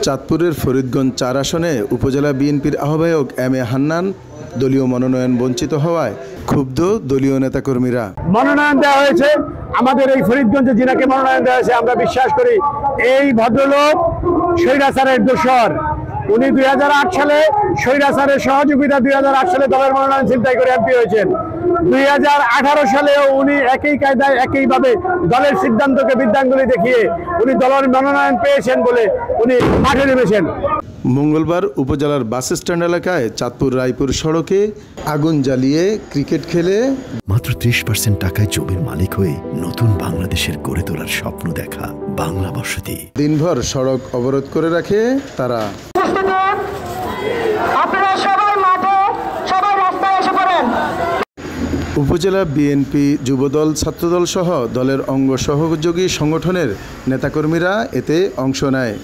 চাঁদপুরের ফরিদগঞ্জ ৪ আসনে উপজেলা বিএনপির আহ্বায়ক এম এ হান্নান দলীয় মনোনয়ন বঞ্চিত হওয়ায় ক্ষুব্ধ দলীয় নেতাকর্মীরা। মনোনয়ন দেওয়া হয়েছে আমাদের এই ফরিদগঞ্জে, যিনাকে মনোনয়ন দেওয়া হয়েছে আমরা বিশ্বাস করি এই ভদ্রলোক স্বৈরাচারের দোসর। উনি 2008 সালে স্বৈরাচারের সহযোগিতা 2008 সালে দলের মনোনয়ন ছিনতাই করে এমপি হয়েছেন। 2018 সালেও উনি একই কায়দায় একইভাবে দলের সিদ্ধান্তকে বৃদ্ধাঙ্গুলি দেখিয়ে উনি দলের মনোনয়ন পেয়েছেন বলে উনি মাঠে নেমেছেন। মঙ্গলবার উপজেলার বাস স্ট্যান্ড এলাকায় চাঁদপুর রায়পুর সড়কে আগুন জ্বালিয়ে ক্রিকেট খেলে মাত্র 30% টাকায় জমির মালিক হয়ে নতুন বাংলাদেশের গড়ে তোলার স্বপ্ন দেখা বাংলা বসতি। দিনভর সড়ক অবরোধ করে রাখে তারা। উপজেলা বিএনপি, যুবদল, ছাত্রদল সহ দলের অঙ্গ সহযোগী সংগঠনের নেতাকর্মীরা এতে অংশ নেয়।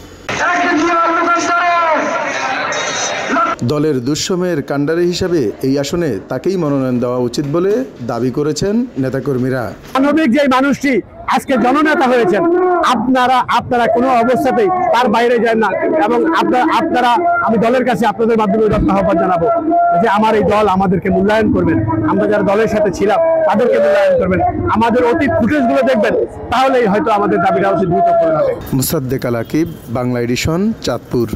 দলের দুঃসময়ের কাণ্ডারি হিসাবে এই আসনে তাকেই মনোনয়ন দেওয়া উচিত বলে দাবি করেছেন নেতাকর্মীরা। মানবিক যে মানুষটি আজকে জননেতা হয়েছেন, আপনারা কোনো অবস্থাতেই তার বাইরে যান না এবং আপনারা আমি দলের কাছে আপনাদের মাধ্যমে আহ্বান জানাবো যে আমার এই দল আমাদেরকে মূল্যায়ন করবেন, আমরা যারা দলের সাথে ছিলাম তাদেরকে মূল্যায়ন করবেন, আমাদের অতীত ফুটেজগুলো দেখবেন, তাহলেই হয়তো আমাদের দাবিটা উচিত দ্রুত করে হবে। মুসাদ্দেক আল আকিব, বাংলা এডিশন, চাঁদপুর।